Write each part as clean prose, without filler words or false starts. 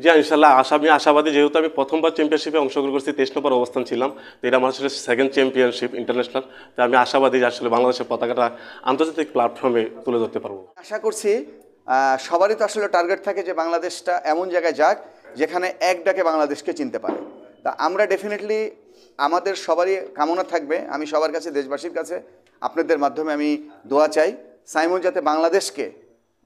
জি ইনশাল্লাহ আমি আশাবাদী, যেহেতু আমি প্রথমবার চ্যাম্পিয়নশিপে অংশগ্রহণ করছি, 23 নম্বর অবস্থান ছিলাম, তো এটা আমার আসলে সেকেন্ড চ্যাম্পিয়নশিপ ইন্টারন্যাশনাল। তো আমি আশাবাদী যে আসলে বাংলাদেশের পতাকাটা আন্তর্জাতিক প্ল্যাটফর্মে তুলে ধরতে পারবো। আশা করছি সবারই তো আসলে টার্গেট থাকে যে বাংলাদেশটা এমন জায়গায় যাক যেখানে এক ডাকে বাংলাদেশকে চিনতে পারে। তা আমরা ডেফিনেটলি আমাদের সবারই কামনা থাকবে, আমি সবার কাছে, দেশবাসীর কাছে আপনাদের মাধ্যমে আমি দোয়া চাই সাইমন যাতে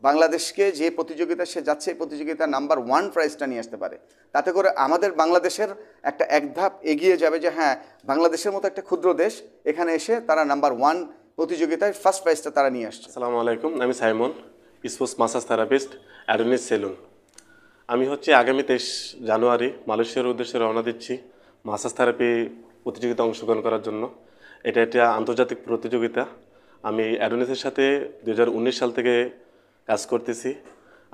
বাংলাদেশকে যে প্রতিযোগিতা সে যাচ্ছে, এই প্রতিযোগিতার নাম্বার 1 প্রাইজটা নিয়ে আসতে পারে। তাতে করে আমাদের বাংলাদেশের একটা এক ধাপ এগিয়ে যাবে যে হ্যাঁ, বাংলাদেশের মতো একটা ক্ষুদ্র দেশ এখানে এসে তারা নাম্বার 1 প্রতিযোগিতায় ফার্স্ট প্রাইজটা তারা নিয়ে আসছে। আসসালামু আলাইকুম, আমি Simon, sports massage therapist, Adonis salon. আমি আগামী 23 জানুয়ারি মালয়েশিয়ার উদ্দেশ্যে রওনা দিচ্ছি মাসাজ থেরাপি প্রতিযোগিতা অংশগ্রহণ করার জন্য। এটা একটা আন্তর্জাতিক প্রতিযোগিতা। আমি অ্যাডোনিসের সাথে 2019 সাল থেকে কাজ করতেছি।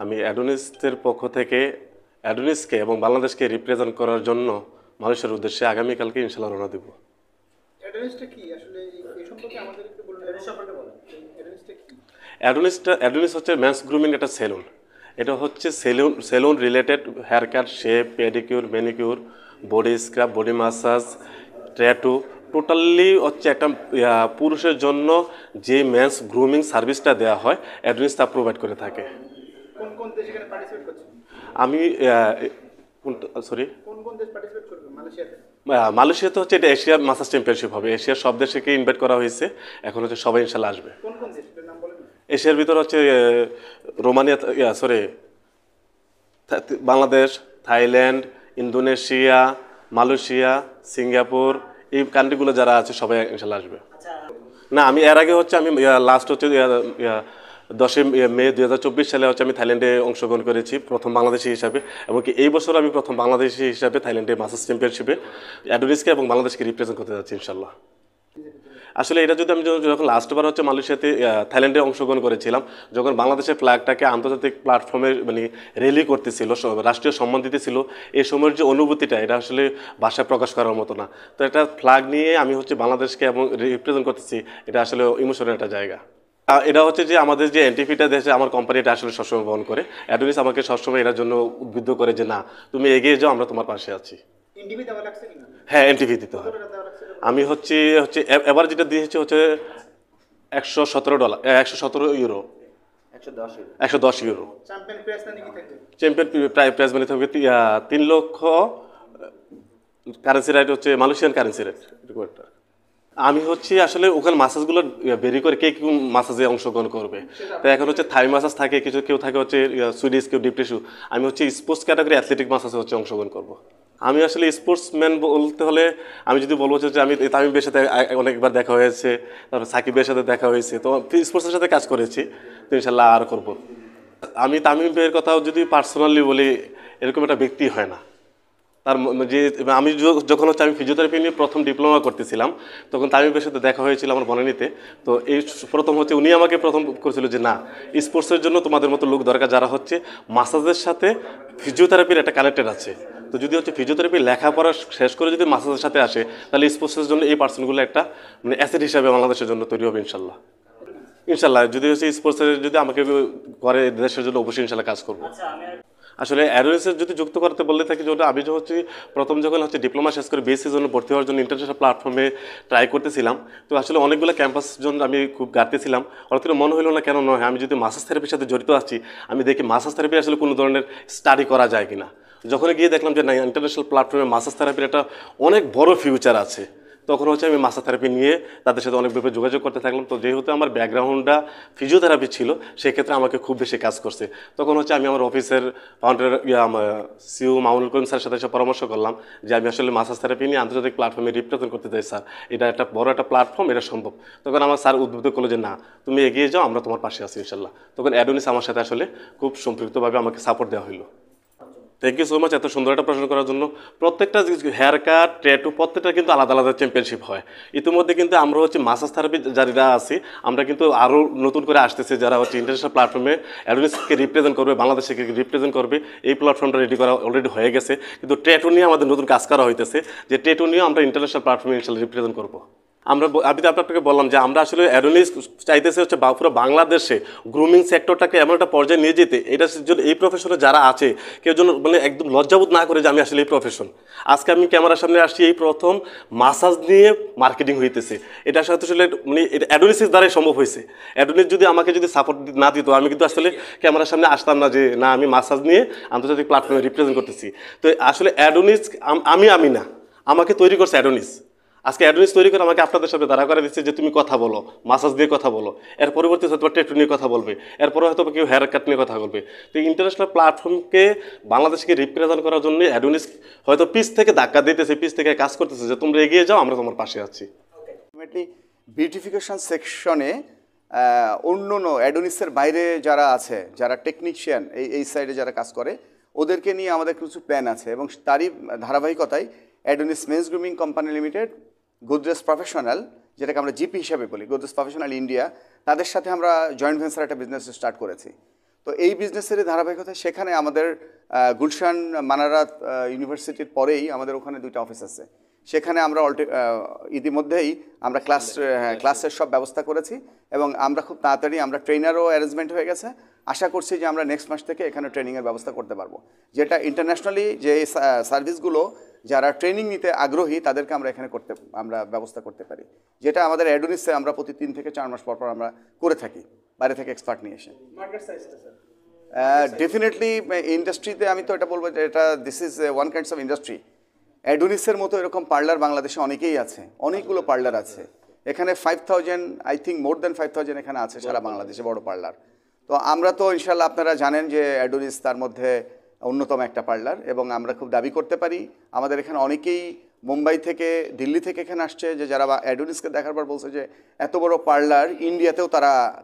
আমি অ্যাডোনিসের পক্ষ থেকে অ্যাডোনিসকে এবং বাংলাদেশকে রিপ্রেজেন্ট করার জন্য মালয়েশিয়ার উদ্দেশ্যে আগামীকালকে ইনশাল্লাহ রওনা দেব। অ্যাডোনিসটা কি আসলে, এই সম্পর্কে আমাদের একটু বলুন। অ্যাডোনিসটা কি? অ্যাডোনিস হচ্ছে মেন্স গ্রুমিং একটা সেলুন। এটা হচ্ছে salon related hair cut, shape, pedicure, manicure, body scrub, body massage, tattoo, totally হচ্ছে একটা পুরুষের জন্য যে মেন্স গ্রুমিং সার্ভিসটা দেওয়া হয় অ্যাডোনিস তা প্রোভাইড করে থাকে। কোন কোন দেশ এখানে পার্টিসিপেট করছে? আমি কোন কোন দেশ পার্টিসিপেট করবে মালয়েশিয়াতে? মালয়েশিয়াতে হচ্ছে এটা এশিয়ার মাসাজ চ্যাম্পিয়নশিপ হবে। এশিয়ার সব দেশকে ইনভাইট করা হয়েছে, এখন হচ্ছে সবাই ইনশাল্লাহ আসবে। কোন কোন দেশ, নাম বলেন? এশিয়ার ভিতর হচ্ছে Romania, Bangladesh, Thailand, Indonesia, Malaysia, Singapore, এই কান্ট্রিগুলো যারা আছে সবাই ইনশাল্লাহ আসবে। না, আমি এর আগে আমি লাস্ট 10 মে 2024 সালে আমি থাইল্যান্ডে অংশগ্রহণ করেছি প্রথম বাংলাদেশি হিসাবে, এবং এই বছর আমি প্রথম বাংলাদেশি হিসাবে থাইল্যান্ডে মাসাজ চ্যাম্পিয়নশিপে অ্যাডোনিসকে এবং বাংলাদেশকে রিপ্রেজেন্ট করতে যাচ্ছি ইনশাল্লাহ। আসলে এটা যদি আমি যখন লাস্টবার মালয়েশিয়াতে থাইল্যান্ডে অংশগ্রহণ করেছিলাম, যখন বাংলাদেশের ফ্ল্যাগটাকে আন্তর্জাতিক প্ল্যাটফর্মে র্যালি করতেছিল, রাষ্ট্রীয় সম্মান দিতেছিল, এই সময়ের যে অনুভূতিটা, এটা আসলে ভাষায় প্রকাশ করার মতো না। তো একটা ফ্ল্যাগ নিয়ে আমি বাংলাদেশকে এবং রিপ্রেজেন্ট করতেছি, এটা আসলে ইমোশনাল একটা জায়গা। এটা যে আমাদের যে এনটিভিটা দেশে আমার কোম্পানি এটা আসলে সবসময় বহন করে। অ্যাডোনিস আমাকে সবসময় এটার জন্য উদ্বুদ্ধ করে যে না, তুমি এগিয়ে যাও, আমরা তোমার পাশে আছি। এনটিভি দেওয়া লাগছে কিনা? হ্যাঁ, এনটিভি দিতে হয়। আমি এবার যেটা দিয়েছি $117, $117, 110 ইউরো। চ্যাম্পিয়ন প্রাইজ না নাকি থাকবে? চ্যাম্পিয়ন প্রাইজ মানে থাকবে 3 লক্ষ currency rate, Malaysian currency rate. আমি আসলে ওখানে মাসাজগুলো বেরি করে কে কোন মাসাজে অংশগ্রহণ করবে। তো এখন থাই মাসাজ থাকে, কেউ থাকে সুইডিশ, কেউ ডিপ টিস্যু। আমি স্পোর্টস ক্যাটাগরি অ্যাথলেটিক মাসাজে অংশগ্রহণ করবো। আমি আসলে স্পোর্টসম্যান বলতে হলে আমি যদি বলবো যে আমি তামিমের সাথে অনেকবার দেখা হয়েছে, তারপর সাকিবের সাথে দেখা হয়েছে, তো স্পোর্টসের সাথে কাজ করেছি, তো ইনশাল্লাহ আর করবো। আমি তামিমের কথাও যদি পার্সোনালি বলি, এরকম একটা ব্যক্তি হয় না। তার যে আমি যখন আমি ফিজিওথেরাপি নিয়ে প্রথম ডিপ্লোমা করতেছিলাম, তখন তামিমের সাথে দেখা হয়েছিল আমার বনানীতে। তো এই প্রথম উনি আমাকে প্রথম করেছিল যে না, স্পোর্টসের জন্য তোমাদের মতো লোক দরকার, যারা মাসাজের সাথে ফিজিওথেরাপির একটা কানেক্টেড আছে। তো যদি ফিজিওথেরাপি লেখাপড়া শেষ করে যদি মাসাজের সাথে আসে, তাহলে স্পোর্টসের জন্য এই পার্সনগুলো একটা অ্যাসেট হিসাবে বাংলাদেশের জন্য তৈরি হবে ইনশাল্লাহ। যদি স্পোর্টসের যদি আমাকে করে দেশের জন্য অবশ্যই ইনশাল্লাহ কাজ করবো। আসলে অ্যাডোনিসের যদি যুক্ত করতে বললে থাকি, যেটা আমি প্রথম যখন ডিপ্লোমা শেষ করে বিএসসির জন্য ভর্তি হওয়ার জন্য ইন্টারন্যাশনাল প্ল্যাটফর্মে ট্রাই করতেছিলাম, তো আসলে অনেকগুলো ক্যাম্পাস জন্য আমি খুব ঘাটতেছিলাম। হয়তো মনে হলো না কেন নয়, আমি যদি মাসাজ থেরাপির সাথে জড়িত আছি, আমি দেখি মাসাজ থেরাপি আসলে কোনো ধরনের স্টাডি করা যায় কিনা। যখন গিয়ে দেখলাম যে না, ইন্টারন্যাশনাল প্ল্যাটফর্মে মাসাজ থেরাপির একটা অনেক বড় ফিউচার আছে, তখন আমি মাসাজ থেরাপি নিয়ে তাদের সাথে অনেকভাবে যোগাযোগ করতে থাকলাম। তো যেহেতু আমার ব্যাকগ্রাউন্ডটা ফিজিওথেরাপি ছিল, সেক্ষেত্রে আমাকে খুব বেশি কাজ করছে। তখন আমি আমার অফিসের ফাউন্ডার সিইও মামুনুল করিম স্যারের সাথে পরামর্শ করলাম যে আমি আসলে মাসাজ থেরাপি নিয়ে আন্তর্জাতিক প্ল্যাটফর্মে রিপ্রেজেন্ট করতে চাই স্যার, এটা একটা বড় একটা প্ল্যাটফর্ম, এটা সম্ভব। তখন আমার স্যার উদ্বুদ্ধ করলো যে না, তুমি এগিয়ে যাও, আমরা তোমার পাশে আছি ইনশাল্লাহ। তখন অ্যাডোনিস আমার সাথে খুব সম্পৃক্তভাবে আমাকে সাপোর্ট দেওয়া হইলো। থ্যাংক ইউ সো মাচ এত সুন্দর একটা প্রশ্ন করার জন্য। প্রত্যেকটা হেয়ার কাট, ট্যাটু, প্রত্যেকটা কিন্তু আলাদা আলাদা চ্যাম্পিয়নশিপ হয়। ইতিমধ্যে কিন্তু আমরা মাসাজ থেরাপি যারা আছি, আমরা কিন্তু আরও নতুন করে আসতেছে, যারা ইন্টারন্যাশনাল প্ল্যাটফর্মে অ্যাডোনিসকে রিপ্রেজেন্ট করবে, বাংলাদেশকে রিপ্রেজেন্ট করবে। এই প্ল্যাটফর্মটা রেডি করা অলরেডি হয়ে গেছে, কিন্তু ট্যাটু নিয়ে আমাদের নতুন কাজ করা হইতেছে, যে ট্যাটু নিয়ে আমরা ইন্টারন্যাশনাল প্ল্যাটফর্মে ইনশাল্লাহ রিপ্রেজেন্ট করবো। আমি তো আপনাকে বললাম যে আমরা আসলে অ্যাডোনিস চাইতেছি হচ্ছে পুরো বাংলাদেশে গ্রুমিং সেক্টরটাকে এমন একটা পর্যায়ে নিয়ে যেতে, এটা জন্য এই প্রফেশনে যারা আছে কেউ যেন মানে একদম লজ্জাবোধ না করে যে আমি আসলে এই প্রফেশন। আজকে আমি ক্যামেরার সামনে আসছি এই প্রথম মাসাজ নিয়ে মার্কেটিং হইতেছে, এটা সাথে আসলে মানে এটা অ্যাডোনিসের দ্বারাই সম্ভব হয়েছে। অ্যাডোনিস যদি আমাকে যদি সাপোর্ট না দিত আমি কিন্তু আসলে ক্যামেরার সামনে আসতাম না যে না আমি মাসাজ নিয়ে আন্তর্জাতিক প্ল্যাটফর্মে রিপ্রেজেন্ট করতেছি। তো আসলে অ্যাডোনিস আমি না, আমাকে তৈরি করছে অ্যাডোনিস। আজকে অ্যাডোনিস তৈরি করে আমাকে আপনাদের সাথে দাঁড়া করে দিচ্ছে যে তুমি কথা বলো, মাসাজ দিয়ে কথা বলো, এর পরবর্তী হয়তো ট্যাটু নিয়ে কথা বলবে, এরপরে হয়তো কেউ হেয়ার কাট নিয়ে কথা বলবে। তো ইন্টারন্যাশনাল প্ল্যাটফর্মকে বাংলাদেশকে রিপ্রেজেন্ট করার জন্য অ্যাডোনিস হয়তো পিস থেকে ধাক্কা দিতেছে, পিস থেকে কাজ করতেছে যে তোমরা এগিয়ে যাও, আমরা তোমার পাশে আছি। আলটিমেটলি বিউটিফিকেশন সেকশনে অন্য অ্যাডোনিসের বাইরে যারা আছে, যারা টেকনিশিয়ান এই সাইডে যারা কাজ করে, ওদেরকে নিয়ে আমাদের কিছু প্ল্যান আছে এবং তারই ধারাবাহিকতায় Adonis men's grooming company limited, Godrej professional, যেটাকে আমরা জিপি হিসাবে বলি, গোদরেজ প্রফেশনাল ইন্ডিয়া, তাদের সাথে আমরা জয়েন্ট ভেঞ্চার একটা বিজনেস স্টার্ট করেছি। তো এই বিজনেসের ধারাবাহিকতায় সেখানে আমাদের গুলশান মানারাত ইউনিভার্সিটির পরেই আমাদের ওখানে 2টা অফিস আছে। সেখানে আমরা ইতিমধ্যেই আমরা ক্লাসের সব ব্যবস্থা করেছি এবং আমরা খুব তাড়াতাড়ি আমরা ট্রেনারও অ্যারেঞ্জমেন্ট হয়ে গেছে। আশা করছি যে আমরা নেক্সট মাস থেকে এখানে ট্রেনিংয়ের ব্যবস্থা করতে পারবো, যেটা ইন্টারন্যাশনালি যে সার্ভিসগুলো যারা ট্রেনিং নিতে আগ্রহী তাদেরকে আমরা এখানে আমরা ব্যবস্থা করতে পারি, যেটা আমাদের অ্যাডোনিসে আমরা প্রতি 3 থেকে 4 মাস পর আমরা করে থাকি বাইরে থেকে এক্সপার্ট নিয়ে এসে। মার্কেট সাইজটা স্যার ডেফিনেটলি ইন্ডাস্ট্রিতে আমি তো এটা বলবো যে এটা this is one kinds of industry. অ্যাডোনিসের মতো এরকম পার্লার বাংলাদেশে অনেকেই আছে, অনেকগুলো পার্লার আছে এখানে। 5000 আই থিঙ্ক মোর দ্যান 5000 এখানে আছে সারা বাংলাদেশে বড় পার্লার। তো আমরা তো ইনশাল্লাহ আপনারা জানেন যে অ্যাডোনিস তার মধ্যে অন্যতম একটা পার্লার এবং আমরা খুব দাবি করতে পারি আমাদের এখানে অনেকেই মুম্বাই থেকে দিল্লি থেকে এখানে আসছে যে যারা অ্যাডোনিসকে দেখার পর বলছে যে এত বড় পার্লার ইন্ডিয়াতেও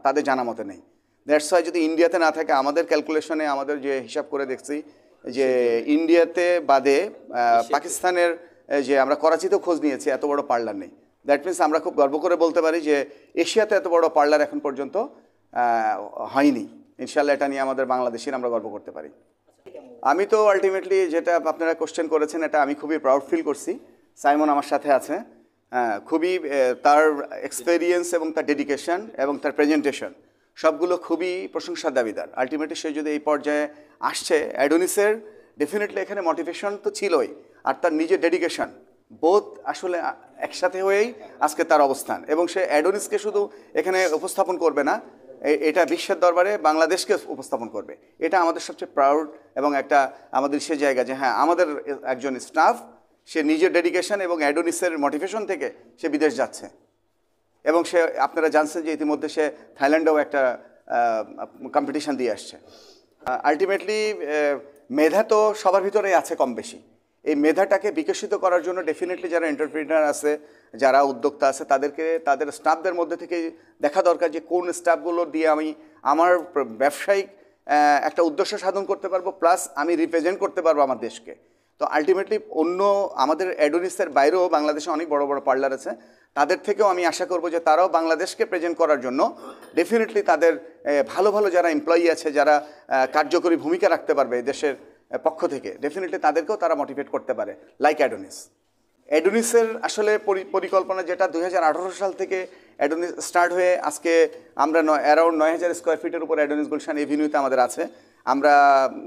তাদের জানা মতে নেই। দ্যাটস ওয়াই যদি ইন্ডিয়াতে না থাকে, আমাদের ক্যালকুলেশনে আমাদের যে হিসাব করে দেখছি যে ইন্ডিয়াতে বাদে পাকিস্তানের যে আমরা করাচিতেও খোঁজ নিয়েছি, এত বড় পার্লার নেই। দ্যাট মিনস আমরা খুব গর্ব করে বলতে পারি যে এশিয়াতে এত বড় পার্লার এখন পর্যন্ত হয়নি। ইনশাল্লাহ এটা নিয়ে আমাদের বাংলাদেশির আমরা গর্ব করতে পারি। আমি তো আলটিমেটলি যেটা আপনারা কোশ্চেন করেছেন এটা আমি খুবই প্রাউড ফিল করছি। সাইমন আমার সাথে আছে, খুবই তার এক্সপেরিয়েন্স এবং তার ডেডিকেশন এবং তার প্রেজেন্টেশন সবগুলো খুবই প্রশংসার দাবিদার। আলটিমেটলি সে যদি এই পর্যায়ে আসছে, অ্যাডোনিসের ডেফিনেটলি এখানে মোটিভেশন তো ছিলই, আর তার নিজের ডেডিকেশন বোধ আসলে একসাথে হয়েই আজকে তার অবস্থান। এবং সে অ্যাডোনিসকে শুধু এখানে উপস্থাপন করবে না, এটা বিশ্বের দরবারে বাংলাদেশকে উপস্থাপন করবে। এটা আমাদের সবচেয়ে প্রাউড এবং একটা আমাদের সে জায়গা যে হ্যাঁ আমাদের একজন স্টাফ সে নিজের ডেডিকেশন এবং অ্যাডোনিসের মোটিভেশন থেকে সে বিদেশ যাচ্ছে এবং সে আপনারা জানছেন যে ইতিমধ্যে সে থাইল্যান্ডেও একটা কম্পিটিশন দিয়ে আসছে। আলটিমেটলি মেধা তো সবার ভিতরেই আছে কম বেশি। এই মেধাটাকে বিকশিত করার জন্য ডেফিনেটলি যারা এন্টারপ্রিনার আছে, যারা উদ্যোক্তা আছে, তাদের স্টাফদের মধ্যে থেকে দেখা দরকার যে কোন স্টাফগুলো দিয়ে আমি আমার ব্যবসায়িক একটা উদ্দেশ্য সাধন করতে পারবো, প্লাস আমি রিপ্রেজেন্ট করতে পারবো আমার দেশকে। তো আলটিমেটলি অন্য আমাদের অ্যাডোনিসের বাইরেও বাংলাদেশে অনেক বড় বড় পার্লার আছে, তাদের থেকেও আমি আশা করব যে তারাও বাংলাদেশকে প্রেজেন্ট করার জন্য ডেফিনেটলি তাদের ভালো ভালো যারা এমপ্লয়ি আছে, যারা কার্যকরী ভূমিকা রাখতে পারবে দেশের পক্ষ থেকে, ডেফিনেটলি তাদেরকেও তারা মোটিভেট করতে পারে লাইক অ্যাডোনিস। অ্যাডোনিসের আসলে পরিকল্পনা যেটা 2018 সাল থেকে অ্যাডোনিস স্টার্ট হয়ে আজকে আমরা অ্যারাউন্ড 9000 স্কোয়ার ফিটের উপর অ্যাডোনিস গুলশান এভিনিউতে আমাদের আছে। আমরা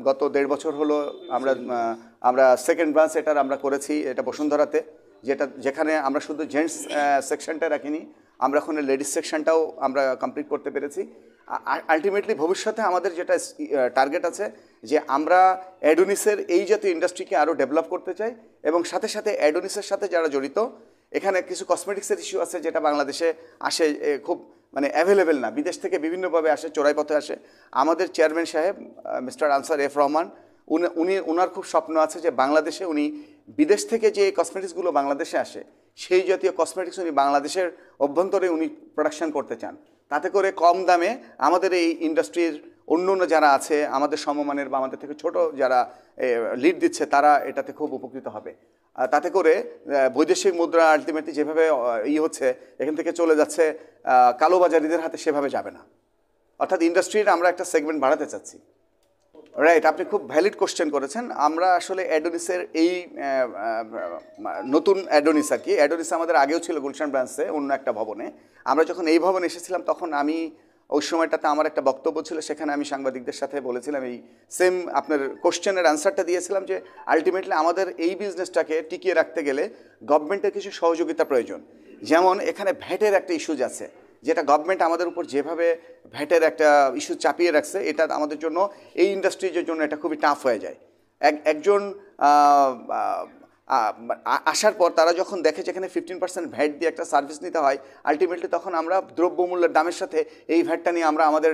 গত 1.5 বছর হলো আমরা সেকেন্ড ব্রাঞ্চ এটার আমরা করেছি, এটা বসুন্ধরাতে, যেখানে আমরা শুধু জেন্টস সেকশনটা রাখিনি, আমরা ওখানে লেডিস সেকশনটাও আমরা কমপ্লিট করতে পেরেছি। আলটিমেটলি ভবিষ্যতে আমাদের যেটা টার্গেট আছে যে আমরা অ্যাডোনিসের এই জাতীয় ইন্ডাস্ট্রিকে আরও ডেভেলপ করতে চাই এবং সাথে সাথে অ্যাডোনিসের সাথে যারা জড়িত, এখানে কিছু কসমেটিক্সের ইস্যু আছে যেটা বাংলাদেশে আসে খুব মানে অ্যাভেলেবেল না, বিদেশ থেকে বিভিন্নভাবে আসে, চোরাই পথে আসে। আমাদের চেয়ারম্যান সাহেব মিস্টার আনসার এফ রহমান উনার খুব স্বপ্ন আছে যে বাংলাদেশে উনি বিদেশ থেকে যে কসমেটিক্সগুলো বাংলাদেশে আসে সেই জাতীয় কসমেটিক্স উনি বাংলাদেশের অভ্যন্তরে উনি প্রোডাকশন করতে চান, তাতে করে কম দামে আমাদের এই ইন্ডাস্ট্রির অন্য যারা আছে আমাদের সমমানের বা আমাদের থেকে ছোট যারা লিড দিচ্ছে তারা এটাতে খুব উপকৃত হবে। তাতে করে বৈদেশিক মুদ্রা আলটিমেটলি যেভাবে হচ্ছে এখান থেকে চলে যাচ্ছে কালোবাজারিদের হাতে, সেভাবে যাবে না। অর্থাৎ ইন্ডাস্ট্রির আমরা একটা সেগমেন্ট বাড়াতে চাচ্ছি। রাইট, আপনি খুব ভ্যালিড কোশ্চেন করেছেন। আমরা আসলে অ্যাডোনিসের এই নতুন অ্যাডোনিস আর কি, অ্যাডোনিস আমাদের আগেও ছিল গুলশান ব্রাঞ্চে অন্য একটা ভবনে। আমরা যখন এই ভবনে এসেছিলাম তখন আমি ওই সময়টাতে আমার একটা বক্তব্য ছিল, সেখানে আমি সাংবাদিকদের সাথে বলেছিলাম এই সেম আপনার কোশ্চেনের অ্যান্সারটা দিয়েছিলাম যে আলটিমেটলি আমাদের এই বিজনেসটাকে টিকিয়ে রাখতে গেলে গভর্নমেন্টের কিছু সহযোগিতা প্রয়োজন। যেমন এখানে ভ্যাটের একটা ইস্যুজ আছে, যেটা গভর্নমেন্ট আমাদের উপর যেভাবে ভ্যাটের একটা ইস্যু চাপিয়ে রাখছে, এটা আমাদের জন্য এই ইন্ডাস্ট্রিজের জন্য এটা খুবই টাফ হয়ে যায়। একজন আসার পর তারা যখন দেখে যেখানে 15% ভ্যাট দিয়ে একটা সার্ভিস নিতে হয়, আলটিমেটলি তখন আমরা দ্রব্যমূল্যের দামের সাথে এই ভ্যাটটা নিয়ে আমরা আমাদের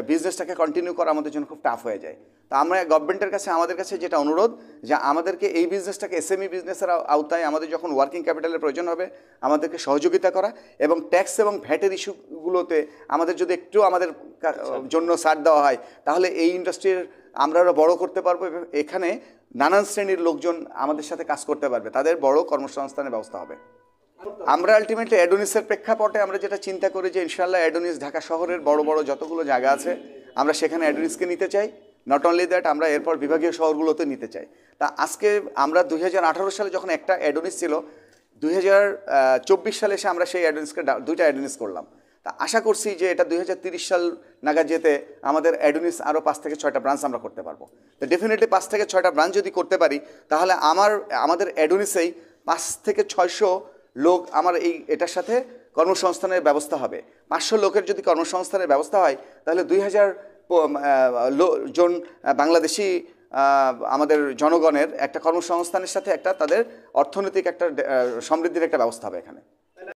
বিজনেসটাকে কন্টিনিউ করা আমাদের জন্য খুব টাফ হয়ে যায়। তা আমরা গভর্নমেন্টের কাছে আমাদের কাছে যেটা অনুরোধ, যে আমাদেরকে এই বিজনেসটাকে এসএমই বিজনেসের আওতায় আমাদের যখন ওয়ার্কিং ক্যাপিটালের প্রয়োজন হবে আমাদেরকে সহযোগিতা করা, এবং ট্যাক্স এবং ভ্যাটের ইস্যুগুলোতে আমাদের যদি একটু আমাদের জন্য ছাড় দেওয়া হয় তাহলে এই ইন্ডাস্ট্রির আমরা আরও বড় করতে পারবো, এবং এখানে নানান শ্রেণীর লোকজন আমাদের সাথে কাজ করতে পারবে, তাদের বড় কর্মসংস্থানের ব্যবস্থা হবে। আমরা আলটিমেটলি অ্যাডোনিসের প্রেক্ষাপটে আমরা যেটা চিন্তা করি যে ইনশাআল্লাহ অ্যাডোনিস ঢাকা শহরের বড় বড় যতগুলো জায়গা আছে আমরা সেখানে অ্যাডোনিসকে নিতে চাই। নট অনলি দ্যাট, আমরা এরপর বিভাগীয় শহরগুলোতে নিতে চাই। তা আজকে আমরা 2018 সালে যখন একটা অ্যাডোনিস ছিল, 2024 সালে এসে আমরা সেই অ্যাডোনিসকে দুইটা অ্যাডোনিস করলাম। তা আশা করছি যে এটা 2030 সাল নাগাদ যেতে আমাদের অ্যাডোনিস আরও 5 থেকে 6টা ব্রাঞ্চ আমরা করতে পারবো। তো ডেফিনেটলি 5 থেকে 6টা ব্রাঞ্চ যদি করতে পারি তাহলে আমাদের অ্যাডোনিসেই 5 থেকে 600 লোক আমার এটার সাথে কর্মসংস্থানের ব্যবস্থা হবে। 500 লোকের যদি কর্মসংস্থানের ব্যবস্থা হয় তাহলে 2000 জন বাংলাদেশি আমাদের জনগণের একটা কর্মসংস্থানের সাথে একটা তাদের অর্থনৈতিক একটা সমৃদ্ধির একটা ব্যবস্থা হবে এখানে।